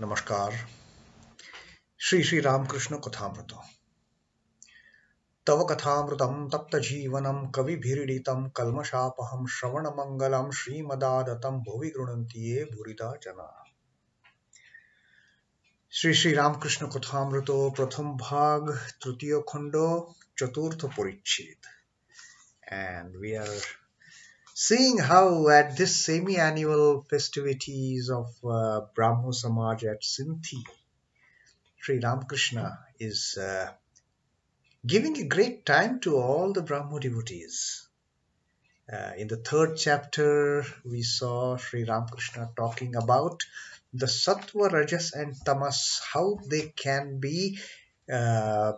नमस्कार। Shri Ramakrishna Kathamrita. तव कथामृतं तप्त जीवनं कविभिरीडितं कल्मषापहं श्रवणमंगलं श्रीमदादतं भुवि गृह्णन्ति ये भूरिदा जना। श्री रामकृष्ण कथामृतो प्रथम भाग तृतीय खंडो चतुर्थ परिच्छेद. And we are seeing how at this semi-annual festivities of Brahmo Samaj at Sinthi, Sri Ramakrishna is giving a great time to all the Brahmo devotees. In the third chapter, we saw Sri Ramakrishna talking about the Sattva, Rajas and Tamas, how they can be uh,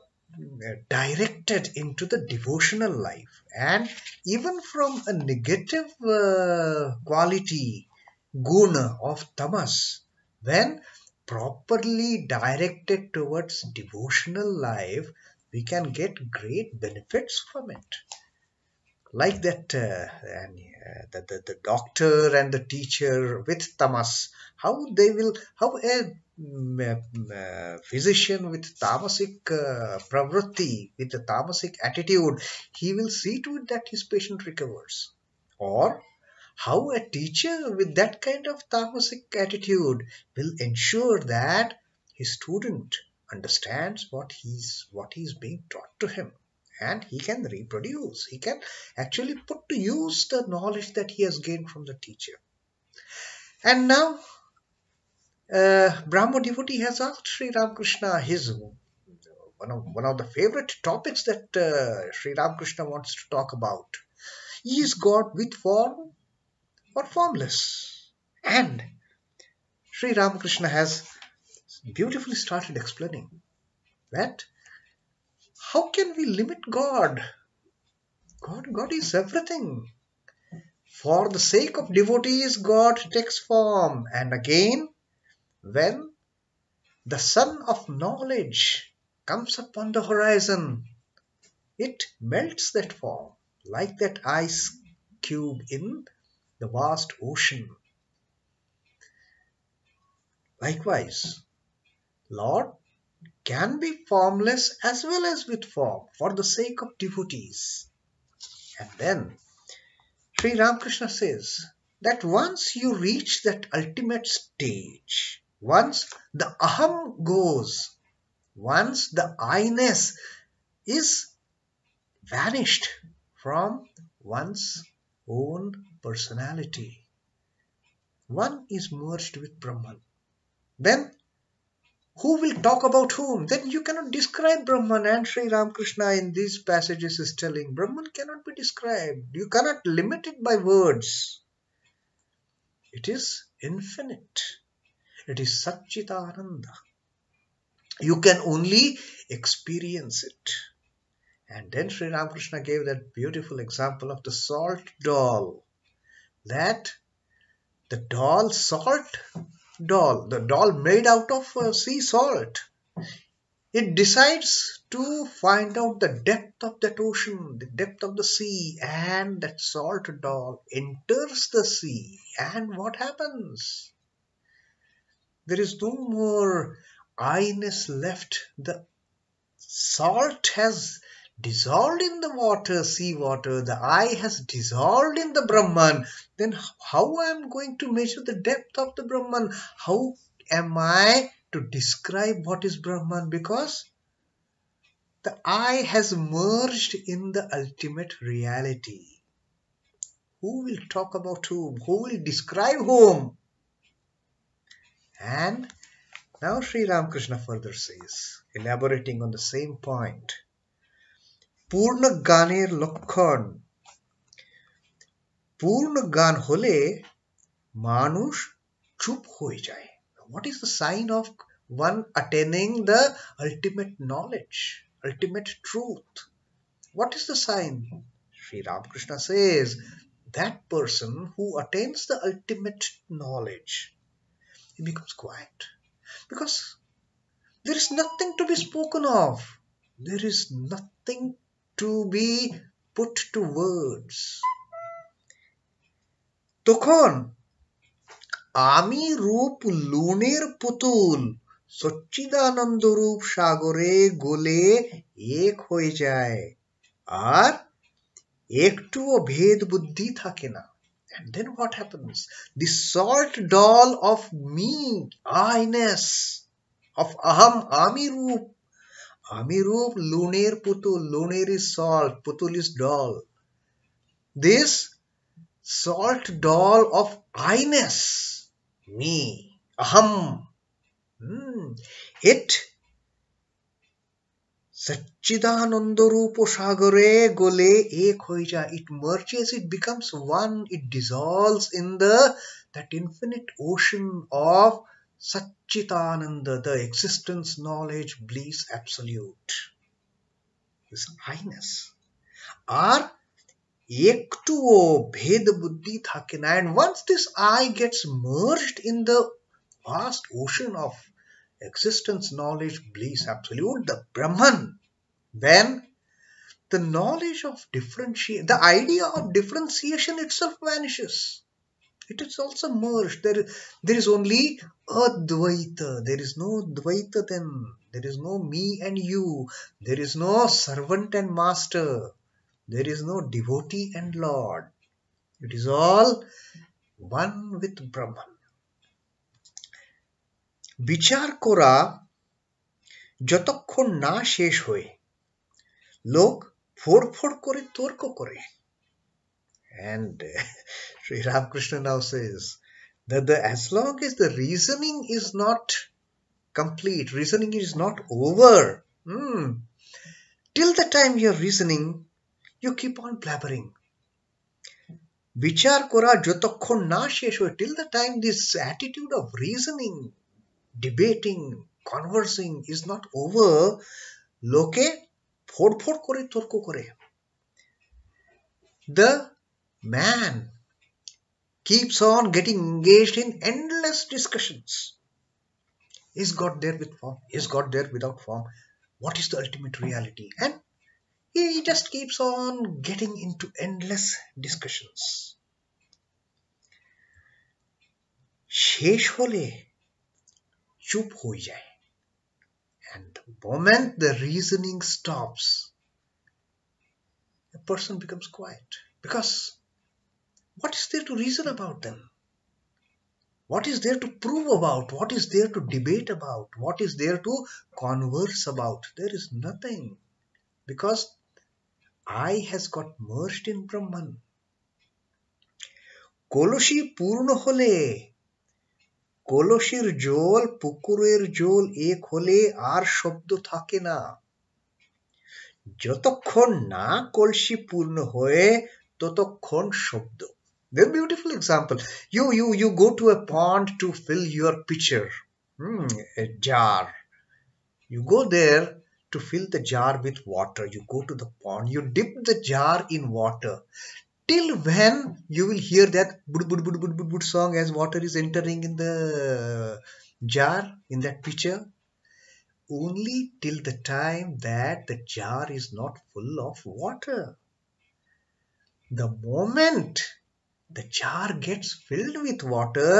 directed into the devotional life. And even from a negative quality, guna of Tamas, when properly directed towards devotional life, we can get great benefits from it. Like that, the doctor and the teacher with tamas, how a physician with tamasic pravritti, with a tamasic attitude, he will see to it that his patient recovers. Or how a teacher with that kind of tamasic attitude will ensure that his student understands what he's being taught to him, and he can reproduce, he can actually put to use the knowledge that he has gained from the teacher. And now Brahmo devotee has asked Sri Ramakrishna his one of the favorite topics that Sri Ramakrishna wants to talk about. Is God with form or formless? And Sri Ramakrishna has beautifully started explaining that how can we limit God? God is everything. For the sake of devotees, God takes form. And again, when the sun of knowledge comes upon the horizon, it melts that form like that ice cube in the vast ocean. Likewise, Lord can be formless as well as with form for the sake of devotees. And then Sri Ramakrishna says that once you reach that ultimate stage, once the aham goes, once the I-ness is vanished from one's own personality, one is merged with Brahman. Then who will talk about whom? Then you cannot describe Brahman. And Sri Ramakrishna in these passages is telling Brahman cannot be described. You cannot limit it by words. It is infinite. It is Satchitananda. You can only experience it. And then Sri Ramakrishna gave that beautiful example of the salt doll. That the doll, the doll made out of sea salt. It decides to find out the depth of that ocean, the depth of the sea, and that salt doll enters the sea. And what happens? There is no more I-ness left. The salt has dissolved in the water, sea water. The I has dissolved in the Brahman. Then how I am going to measure the depth of the Brahman? How am I to describe what is Brahman? Because the I has merged in the ultimate reality. Who will talk about whom? Who will describe whom? And now Sri Ramakrishna further says, elaborating on the same point, Purna Ganer Lokhan. Purna Gan hole Manush chup hoye jaye. What is the sign of one attaining the ultimate knowledge, ultimate truth? What is the sign? Sri Ramakrishna says, that person who attains the ultimate knowledge, he becomes quiet. Because there is nothing to be spoken of. There is nothing to be put to words. তখন আমি রূপ লুনের পুতুল সচ্চিদানন্দ রূপ সাগরে গলে এক হয়ে যায় আর একটুও ভেদ বুদ্ধি থাকে না. And then what happens? The salt doll of me, I-ness, of aham, ami roop, lunar putul, lunar is salt, putul is doll. This salt doll of I-ness, me, aham, it Satchidanandarupa Sagare Gole Ek Hoija. It merges, it becomes one, it dissolves in that infinite ocean of Satchitananda, the existence, knowledge, bliss, absolute. This I-ness. Or Ektuo Bhed Buddhi Thakena. And once this I gets merged in the vast ocean of existence, knowledge, bliss, absolute, the Brahman, then the knowledge of differentiation, the idea of differentiation itself vanishes. It is also merged. There is only Advaita. There is no Dvaita then. There is no me and you. There is no servant and master. There is no devotee and Lord. It is all one with Brahman. বিচার করা যতক্ষণ না শেষ হয় লোক ফোড় করে তর্ক করে. And Sri Ramakrishna now says that as long as the reasoning is not complete, reasoning is not over, till the time you're reasoning, you keep on blabbering. Vichar kora jotokhon na shesh hoy, till the time this attitude of reasoning, debating, conversing is not over, loke ফোড় করে তর্ক করে. The man keeps on getting engaged in endless discussions. Is God there with form? Is God there without form? What is the ultimate reality? And he just keeps on getting into endless discussions. শেষ হলে চুপ হয়ে যায়. And the moment the reasoning stops, a person becomes quiet. Because what is there to reason about then? What is there to prove about? What is there to debate about? What is there to converse about? There is nothing. Because I has got merged in Brahman. Koloshi purno hole, কলসির জল পুকুরের জল এক হলে আর শব্দ থাকে না. যতক্ষণ না কলসি পূর্ণ হয়ে ততক্ষণ শব্দ. Very beautiful example. You go to a pond to fill your pitcher, a jar. You go there to fill the jar with water. You go to the pond. You dip the jar in water. Till when you will hear that bud bud bud bud bud bud song as water is entering in the jar, in that pitcher? Only till the time that the jar is not full of water. The moment the jar gets filled with water,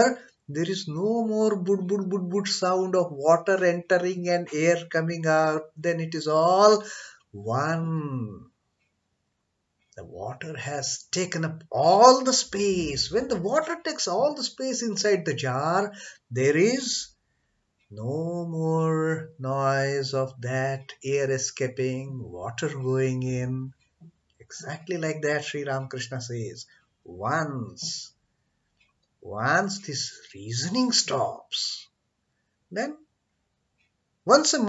there is no more bud bud bud bud sound of water entering and air coming out. Then it is all one. The water has taken up all the space. When the water takes all the space inside the jar, there is no more noise of that air escaping, water going in. Exactly like that, Sri Ramakrishna says. Once this reasoning stops, then once a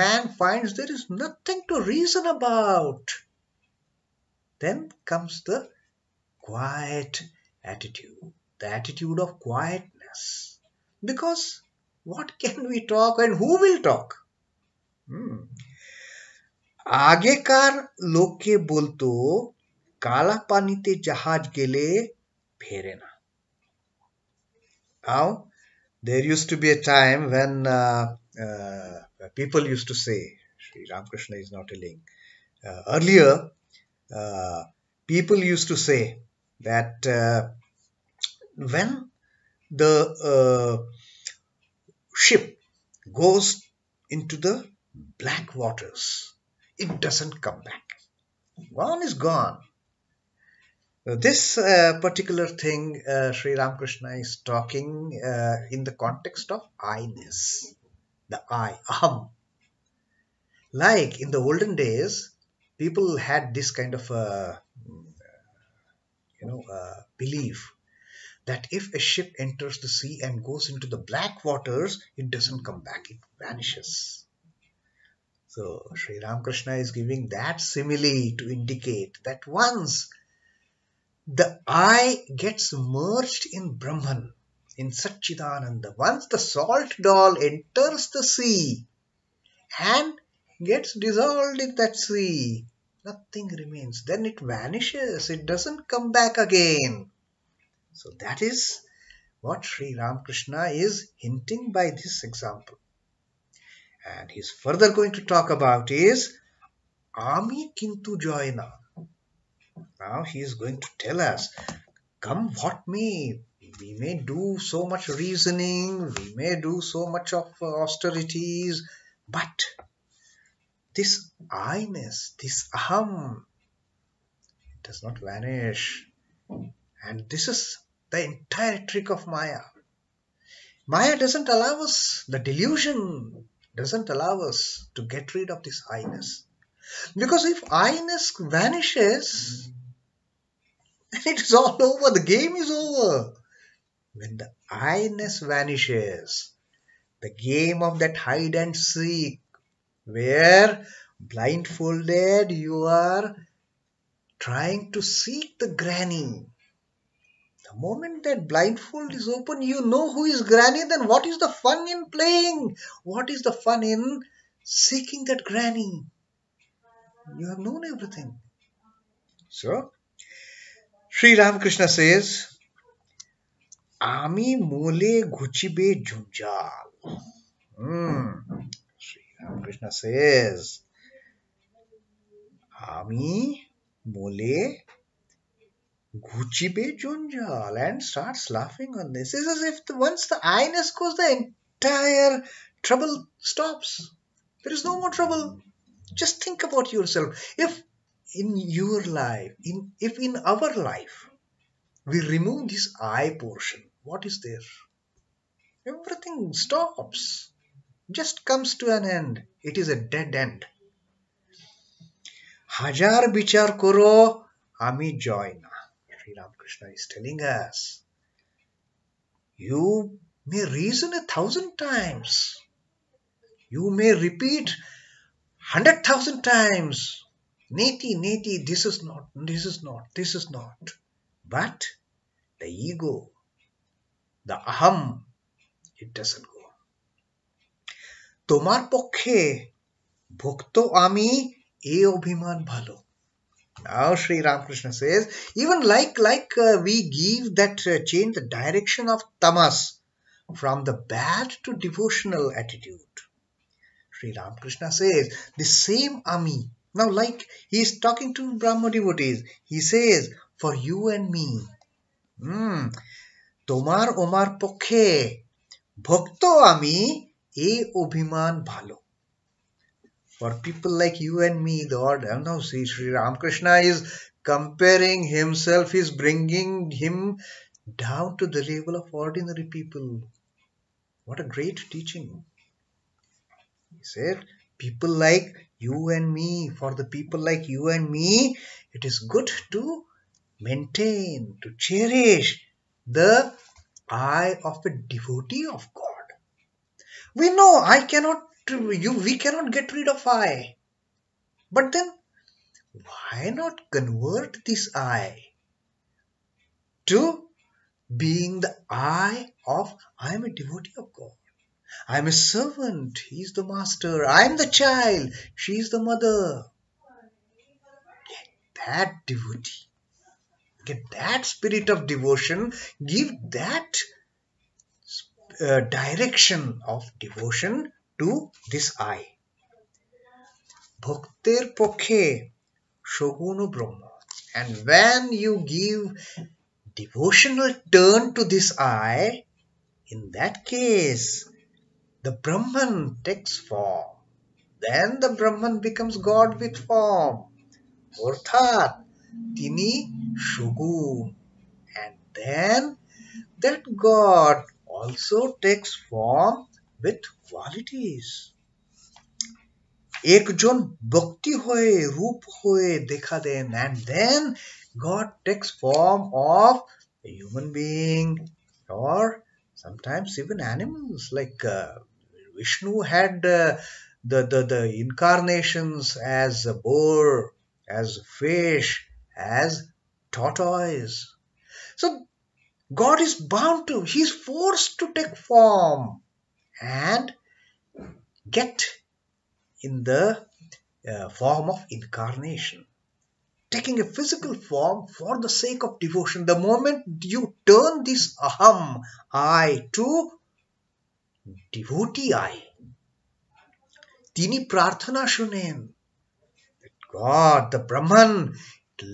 man finds there is nothing to reason about, then comes the quiet attitude, the attitude of quietness. Because what can we talk and who will talk? আগেকার লোকে বলতো কালা পানিতে জাহাজ গেলে ফেরে না. Now, there used to be a time when people used to say, Sri Ramakrishna is not telling, earlier people used to say that when the ship goes into the black waters, it doesn't come back. Gone is gone. This particular thing, Sri Ramakrishna is talking in the context of I-ness, the I, aham. Like in the olden days, people had this kind of belief that if a ship enters the sea and goes into the black waters, it doesn't come back, it vanishes. So Sri Ramakrishna is giving that simile to indicate that once the I gets merged in Brahman, in Satchidananda, once the salt doll enters the sea and gets dissolved in that sea, nothing remains. Then it vanishes, it doesn't come back again. So that is what Sri Ramakrishna is hinting by this example. And he's further going to talk about is Ami Kintu Joyna. Now he is going to tell us, come what may, we may do so much reasoning, we may do so much of austerities, but this I-ness, this aham, does not vanish. And this is the entire trick of Maya. Maya doesn't allow us, the delusion doesn't allow us to get rid of this I-ness. Because if I-ness vanishes, then it is all over, the game is over. When the I-ness vanishes, the game of that hide and seek, where blindfolded you are trying to seek the granny. The moment that blindfold is open, you know who is granny, then what is the fun in playing? What is the fun in seeking that granny? You have known everything. So, Sri Ramakrishna says, Ami mole ghuchibe junjal. Sri Ramakrishna says, Ami mole ghuchibe junjal, and starts laughing on this. It's as if once the I-ness goes, the entire trouble stops. There is no more trouble. Just think about yourself. If in your life, if in our life, we remove this I portion, what is there? Everything stops. Just comes to an end. It is a dead end. Hajar bichar koro, ami joy na. Sri Ramakrishna is telling us, you may reason 1,000 times. You may repeat 100,000 times. Neti, this is not, this is not, this is not. But the ego, the aham, it doesn't go. Tomar pokhe bhokto ami e obhiman bhalo. Now Sri Ramakrishna says, even like we give that change the direction of tamas from the bad to devotional attitude. Sri Ramakrishna says, the same ami. Now like he is talking to Brahma devotees, he says, for you and me, tomar omar pokhe bhakto ami e obhiman bhalo. For people like you and me, the order. Now see, Sri Ramakrishna is comparing himself, is bringing him down to the level of ordinary people. What a great teaching. He said, people like you and me, for the people like you and me, it is good to maintain, to cherish the I of a devotee of God. We know we cannot get rid of I. But then, why not convert this I to being the I of I am a devotee of God. I am a servant. He is the master. I am the child. She is the mother. Get that devotee. Get that spirit of devotion. Give that direction of devotion to this I. Bhaktir pokhe shogunu brahma. And when you give devotional turn to this I, In that case, the Brahman takes form. Then the Brahman becomes God with form. Orthat, Tini Shugun. And then that God also takes form with qualities. একজন ব্যক্তি হয়ে রূপ হয়ে দেখা দেন, and then God takes form of a human being or sometimes even animals, like Vishnu had the incarnations as a boar, as fish, as tortoise. So God is bound to, he's forced to take form and get in the form of incarnation, taking a physical form for the sake of devotion. The moment you turn this aham, I, to devotee I, tini prarthana shunen. God, the Brahman,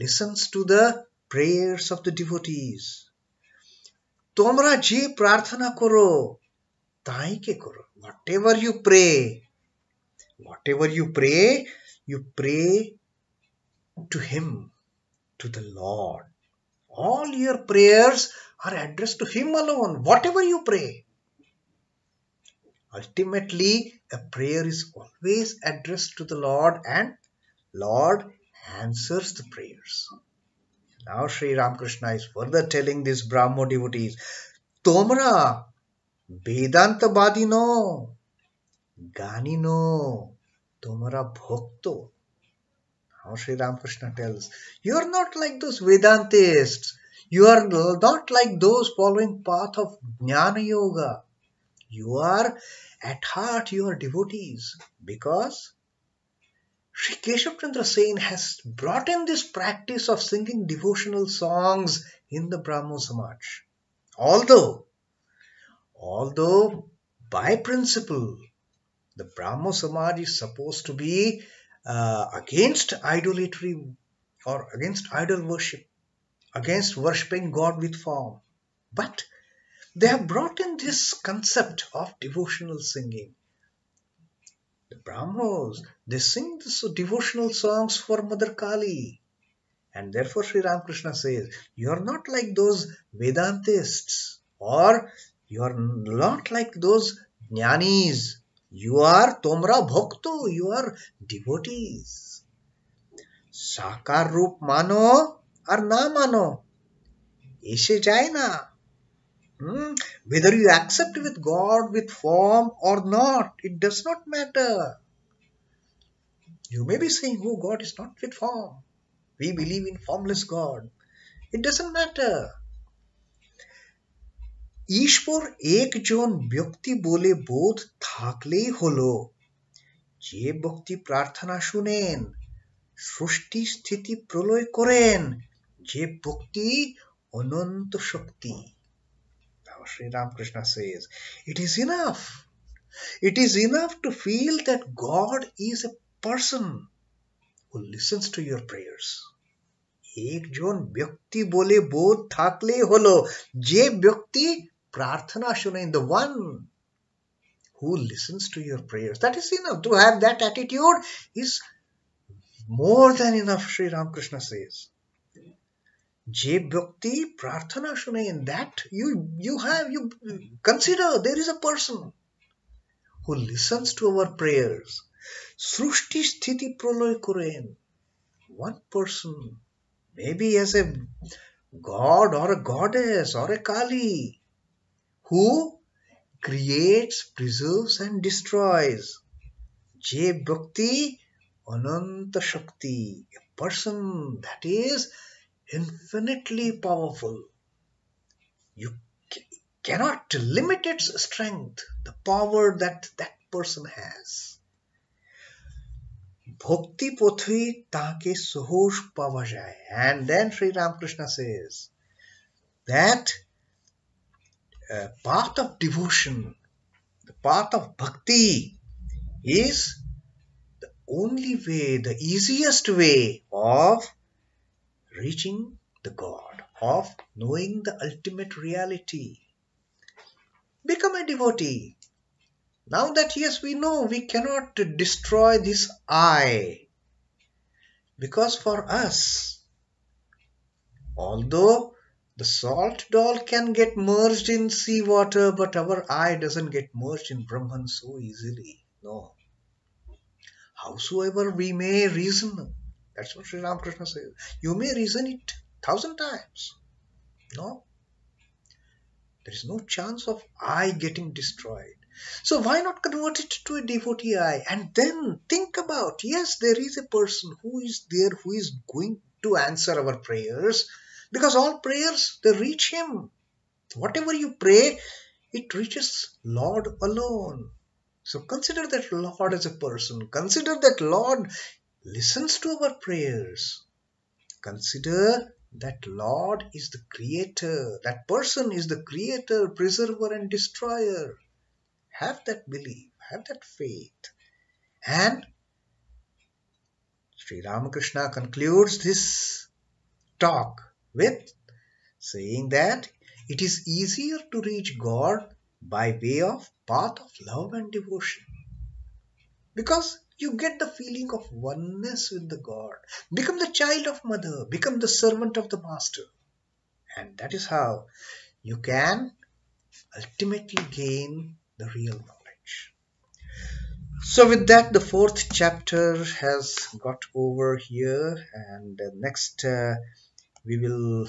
listens to the prayers of the devotees. তোমরা যে প্রার্থনা করো তাই কে করো. Whatever you pray to him, to the Lord. All your prayers are addressed to him alone. Whatever you pray, ultimately a prayer is always addressed to the Lord, and Lord answers the prayers. Now Sri Ramakrishna is further telling these Brahmo devotees, Tomra Vedantavadi no, Gani no, Tomra Bhakto. Now Sri Ramakrishna tells, you are not like those Vedantists. You are not like those following path of Jnana Yoga. You are, at heart, you are devotees, because Sri Keshav Chandra Sen has brought in this practice of singing devotional songs in the Brahmo Samaj. Although by principle, the Brahmo Samaj is supposed to be against idolatry or against idol worship, against worshipping God with form. But they have brought in this concept of devotional singing. The Brahmos, they sing this devotional songs for Mother Kali. And therefore Sri Ramakrishna says, you are not like those Vedantists, or you are not like those Jnanis. You are Tomra Bhakto, you are devotees. Sakar Roop mano or na mano, eshe jai na. Whether you accept with God with form or not, it does not matter. You may be saying, oh, God is not with form. We believe in formless God. It doesn't matter. ঈশ্বর একজন ব্যক্তি বলে বোধ থাকলেই হলো, যে ব্যক্তি প্রার্থনা শুনেন, সৃষ্টি স্থিতি প্রলয় করেন, যে ব্যক্তি অনন্ত শক্তি. Now Sri Ramakrishna says, it is enough. It is enough to feel that God is a person who listens to your prayers. একজন ব্যক্তি বলে বোধ থাকলে হলো, যে ব্যক্তি প্রার্থনা শুনেন, the one who listens to your prayers. That is enough. To have that attitude is more than enough, Sri Ramakrishna says. যে ব্যক্তি প্রার্থনা শুনেন, that you consider there is a person who listens to our prayers. সৃষ্টি স্থিতি প্রলয় করেন. One person, maybe as a god or a goddess or a Kali, who creates, preserves and destroys. Je Bhakti Ananta Shakti, a person that is infinitely powerful. You cannot limit its strength, the power that that person has. Bhakti Pothi Take Sohosh Pavajai. And then Sri Ramakrishna says that path of devotion, the path of bhakti, is the only way, the easiest way of reaching the God, of knowing the ultimate reality. Become a devotee. Now that, yes, we know we cannot destroy this I, because for us, although the salt doll can get merged in seawater, but our I doesn't get merged in Brahman so easily. No. Howsoever we may reason, that's what Sri Ramakrishna says. You may reason it 1,000 times. No, there is no chance of I getting destroyed. So why not convert it to a devotee I? And then think about, yes, there is a person who is there who is going to answer our prayers, because all prayers, they reach him. Whatever you pray, it reaches Lord alone. So consider that Lord as a person. Consider that Lord listens to our prayers. Consider that Lord is the creator. That person is the creator, preserver, and destroyer. Have that belief, have that faith. And Sri Ramakrishna concludes this talk with saying that it is easier to reach God by way of path of love and devotion, because you get the feeling of oneness with the God. Become the child of mother, become the servant of the master, and that is how you can ultimately gain the real knowledge. So with that, the fourth chapter has got over here, and next we will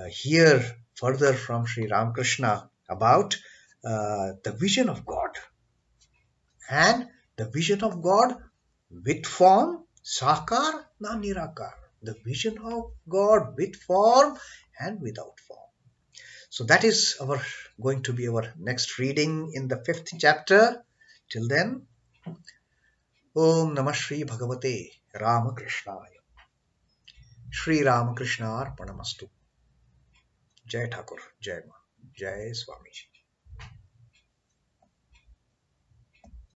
hear further from Sri Ramakrishna about the vision of God, and the vision of God with form, sakar na nirakar, the vision of God with form and without form. So that is our going to be our next reading in the fifth chapter. Till then, Om Namah Shri Bhagavate Ramakrishnaaya. Shri Ramakrishna Arpanamastu. Jai Thakur, Jai Ma, Jai Swamiji.